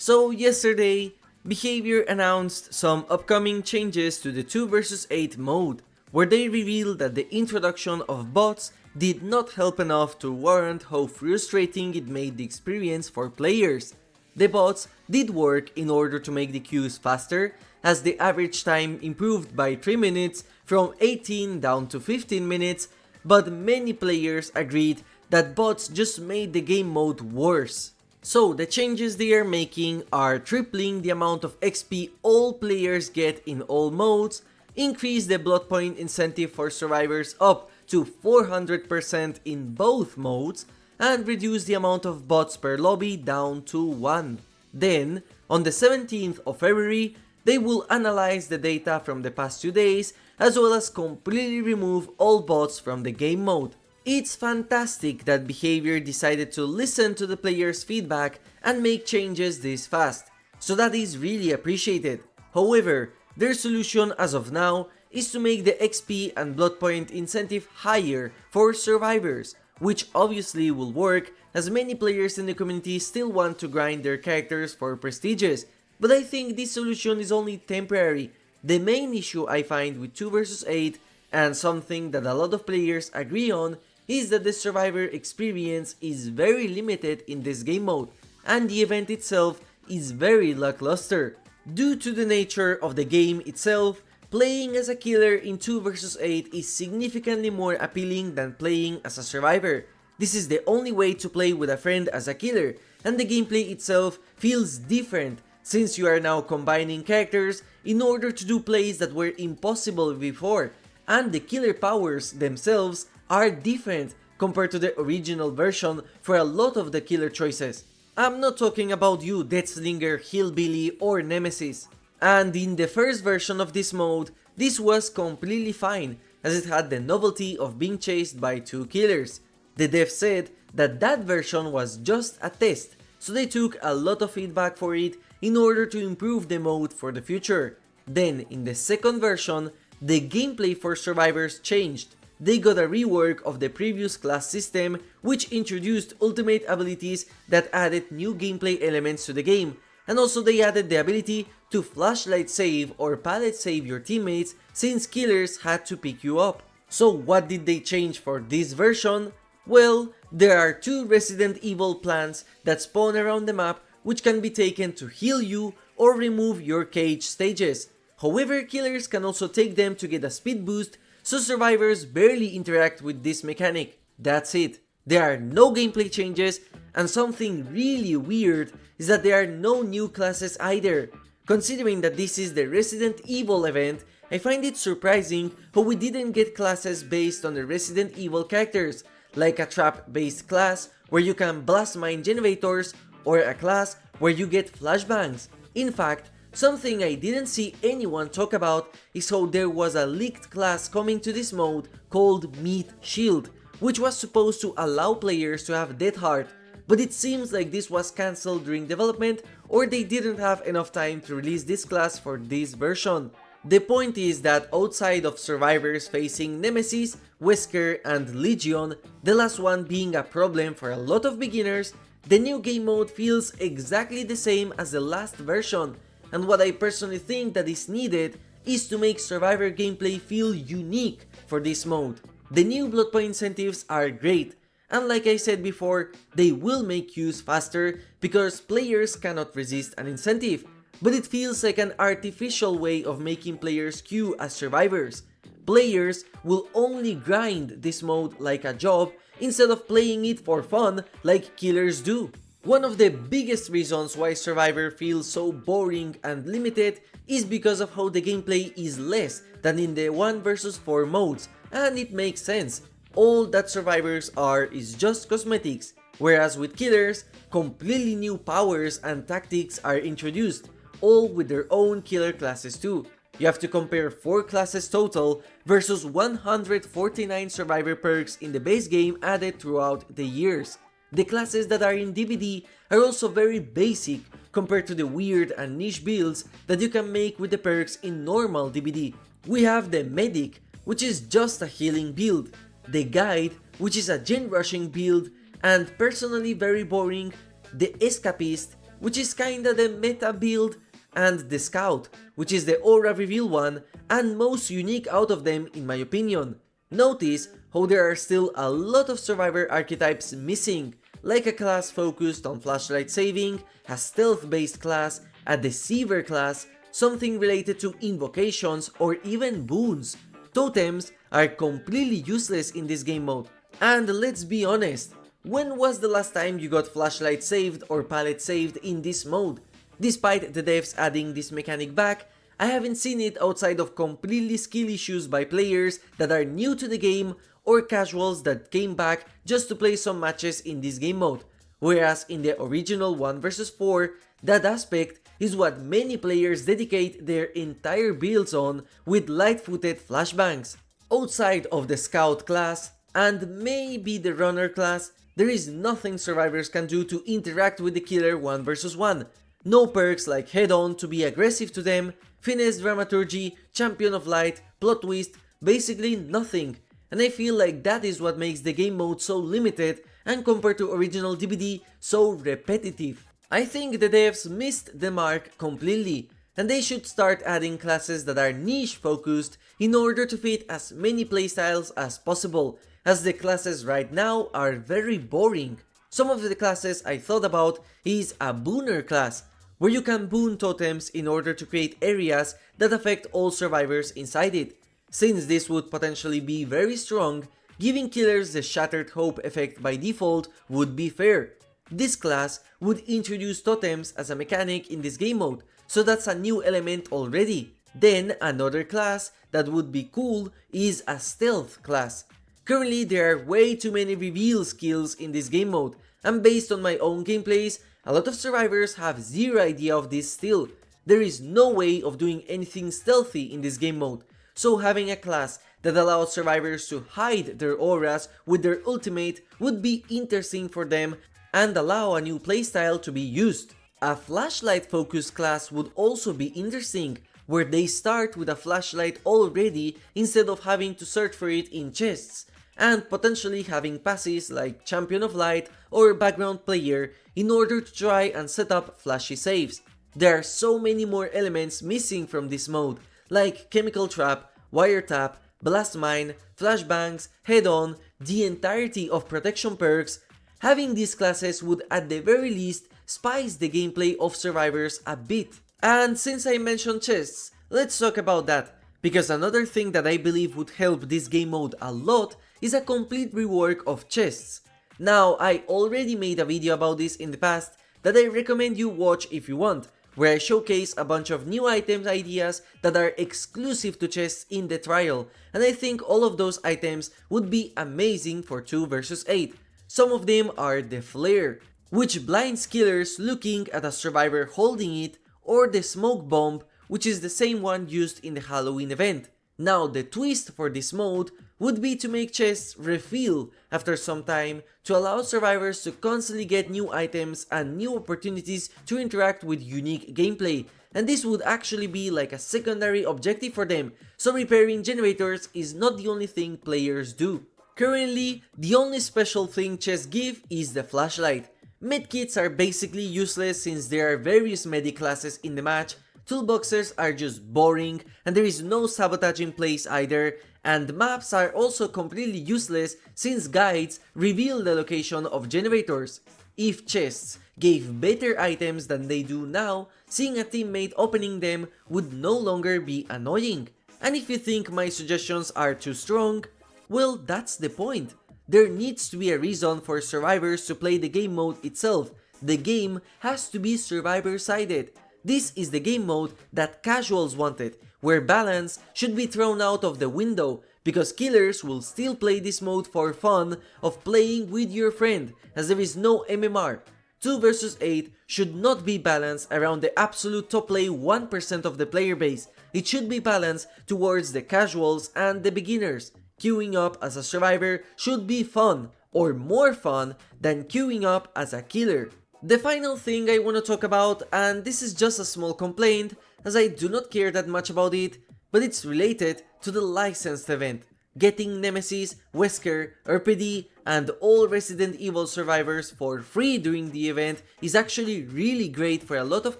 So yesterday, Behaviour announced some upcoming changes to the 2 vs 8 mode, where they revealed that the introduction of bots did not help enough to warrant how frustrating it made the experience for players. The bots did work in order to make the queues faster, as the average time improved by 3 minutes from 18 down to 15 minutes, but many players agreed that bots just made the game mode worse. So the changes they are making are tripling the amount of XP all players get in all modes, increase the blood point incentive for survivors up to 400% in both modes, and reduce the amount of bots per lobby down to 1. Then, on the 17th of February, they will analyze the data from the past 2 days, as well as completely remove all bots from the game mode. It's fantastic that Behaviour decided to listen to the players' feedback and make changes this fast, so that is really appreciated. However, their solution as of now is to make the XP and blood point incentive higher for survivors, which obviously will work as many players in the community still want to grind their characters for prestiges, but I think this solution is only temporary. The main issue I find with 2 vs 8, and something that a lot of players agree on, is that the survivor experience is very limited in this game mode, and the event itself is very lackluster. Due to the nature of the game itself, playing as a killer in 2 vs 8 is significantly more appealing than playing as a survivor. This is the only way to play with a friend as a killer, and the gameplay itself feels different since you are now combining characters in order to do plays that were impossible before, and the killer powers themselves are different compared to the original version for a lot of the killer choices. I'm not talking about you, Deathslinger, Hillbilly or Nemesis. And in the first version of this mode, this was completely fine, as it had the novelty of being chased by 2 killers. The dev said that that version was just a test, so they took a lot of feedback for it in order to improve the mode for the future. Then in the second version, the gameplay for survivors changed. They got a rework of the previous class system, which introduced ultimate abilities that added new gameplay elements to the game, and also they added the ability to flashlight save or pallet save your teammates since killers had to pick you up. So what did they change for this version? Well, there are 2 Resident Evil plants that spawn around the map which can be taken to heal you or remove your cage stages. However, killers can also take them to get a speed boost, so survivors barely interact with this mechanic. That's it. There are no gameplay changes, and something really weird is that there are no new classes either. Considering that this is the Resident Evil event, I find it surprising how we didn't get classes based on the Resident Evil characters, like a trap-based class where you can blast mine generators, or a class where you get flashbangs. In fact, something I didn't see anyone talk about is how there was a leaked class coming to this mode called Meat Shield, which was supposed to allow players to have Death Heart, but it seems like this was cancelled during development or they didn't have enough time to release this class for this version. The point is that outside of survivors facing Nemesis, Wesker and Legion, the last one being a problem for a lot of beginners, the new game mode feels exactly the same as the last version. And what I personally think that is needed is to make survivor gameplay feel unique for this mode. The new blood point incentives are great, and like I said before, they will make queues faster because players cannot resist an incentive, but it feels like an artificial way of making players queue as survivors. Players will only grind this mode like a job instead of playing it for fun like killers do. One of the biggest reasons why Survivor feels so boring and limited is because of how the gameplay is less than in the 1 vs 4 modes, and it makes sense. All that survivors are is just cosmetics, whereas with killers, completely new powers and tactics are introduced, all with their own killer classes too. You have to compare 4 classes total versus 149 survivor perks in the base game added throughout the years. The classes that are in DBD are also very basic compared to the weird and niche builds that you can make with the perks in normal DBD. We have the Medic, which is just a healing build, the Guide, which is a gen rushing build, and personally very boring, the Escapist, which is kinda the meta build, and the Scout, which is the aura reveal one and most unique out of them in my opinion. Notice how there are still a lot of survivor archetypes missing, like a class focused on flashlight saving, a stealth based class, a deceiver class, something related to invocations or even boons. Totems are completely useless in this game mode. And let's be honest, when was the last time you got flashlight saved or pallet saved in this mode? Despite the devs adding this mechanic back, I haven't seen it outside of completely skill issues by players that are new to the game or casuals that came back just to play some matches in this game mode. Whereas in the original 1 vs 4, that aspect is what many players dedicate their entire builds on with light-footed flashbangs. Outside of the Scout class, and maybe the Runner class, there is nothing survivors can do to interact with the killer 1 vs 1. No perks like head-on to be aggressive to them, finesse dramaturgy, champion of light, plot twist, basically nothing. And I feel like that is what makes the game mode so limited and compared to original DBD so repetitive. I think the devs missed the mark completely, and they should start adding classes that are niche focused in order to fit as many playstyles as possible, as the classes right now are very boring. Some of the classes I thought about is a Booner class, where you can boon totems in order to create areas that affect all survivors inside it. Since this would potentially be very strong, giving killers the Shattered Hope effect by default would be fair. This class would introduce totems as a mechanic in this game mode, so that's a new element already. Then another class that would be cool is a Stealth class. Currently there are way too many reveal skills in this game mode, and based on my own gameplays, a lot of survivors have zero idea of this still. There is no way of doing anything stealthy in this game mode, so having a class that allows survivors to hide their auras with their ultimate would be interesting for them and allow a new playstyle to be used. A flashlight focused class would also be interesting, where they start with a flashlight already instead of having to search for it in chests, and potentially having passes like Champion of Light or Background Player in order to try and set up flashy saves. There are so many more elements missing from this mode, like Chemical Trap, Wiretap, Blast Mine, Flashbangs, Head-On, the entirety of protection perks. Having these classes would at the very least spice the gameplay of survivors a bit. And since I mentioned chests, let's talk about that, because another thing that I believe would help this game mode a lot is a complete rework of chests. Now, I already made a video about this in the past that I recommend you watch if you want, where I showcase a bunch of new items ideas that are exclusive to chests in the trial, and I think all of those items would be amazing for 2 vs 8. Some of them are the Flare, which blinds killers looking at a survivor holding it, or the Smoke Bomb, which is the same one used in the Halloween event. Now the twist for this mode would be to make chests refill after some time to allow survivors to constantly get new items and new opportunities to interact with unique gameplay, and this would actually be like a secondary objective for them, so repairing generators is not the only thing players do. Currently, the only special thing chests give is the flashlight. Medkits are basically useless since there are various medic classes in the match, toolboxes are just boring, and there is no sabotage in place either, and maps are also completely useless since guides reveal the location of generators. If chests gave better items than they do now, seeing a teammate opening them would no longer be annoying. And if you think my suggestions are too strong, well, that's the point. There needs to be a reason for survivors to play the game mode itself. The game has to be survivor-sided. This is the game mode that casuals wanted, where balance should be thrown out of the window, because killers will still play this mode for fun of playing with your friend, as there is no MMR. 2 vs 8 should not be balanced around the absolute top play 1% of the player base. It should be balanced towards the casuals and the beginners. Queuing up as a survivor should be fun, or more fun than queuing up as a killer. The final thing I want to talk about, and this is just a small complaint as I do not care that much about it, but it's related to the licensed event. getting Nemesis, Wesker, RPD, and all Resident Evil survivors for free during the event is actually really great for a lot of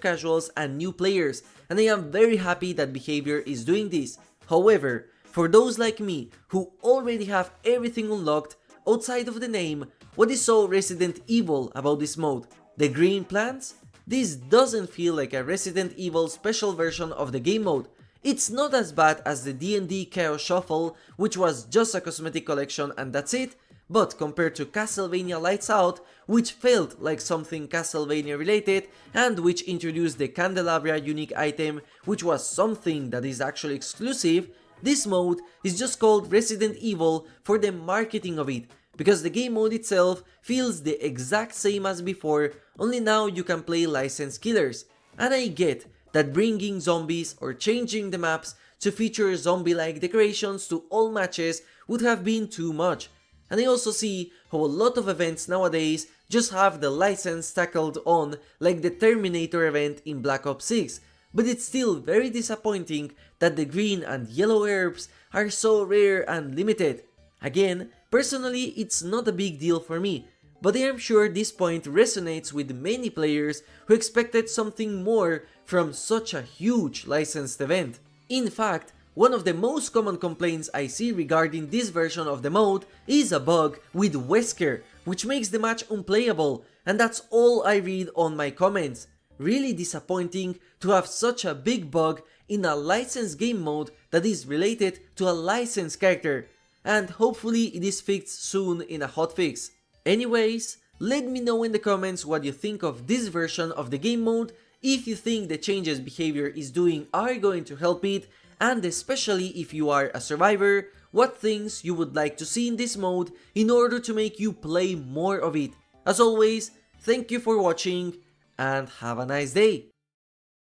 casuals and new players, and I am very happy that Behaviour is doing this. However, for those like me who already have everything unlocked, outside of the name, what is so Resident Evil about this mode? The green plants? This doesn't feel like a Resident Evil special version of the game mode. It's not as bad as the D&D Chaos Shuffle, which was just a cosmetic collection and that's it, but compared to Castlevania Lights Out, which felt like something Castlevania related and which introduced the Candelabra unique item, which was something that is actually exclusive, this mode is just called Resident Evil for the marketing of it, because the game mode itself feels the exact same as before, only now you can play licensed killers. And I get that bringing zombies or changing the maps to feature zombie-like decorations to all matches would have been too much. And I also see how a lot of events nowadays just have the license tackled on, like the Terminator event in Black Ops 6, but it's still very disappointing that the green and yellow herbs are so rare and limited. Again, personally it's not a big deal for me, but I am sure this point resonates with many players who expected something more from such a huge licensed event. In fact, one of the most common complaints I see regarding this version of the mode is a bug with Wesker, which makes the match unplayable, and that's all I read on my comments. Really disappointing to have such a big bug in a licensed game mode that is related to a licensed character, and hopefully it is fixed soon in a hotfix. Anyways, let me know in the comments what you think of this version of the game mode, if you think the changes Behaviour is doing are going to help it, and especially if you are a survivor, what things you would like to see in this mode in order to make you play more of it. As always, thank you for watching and have a nice day.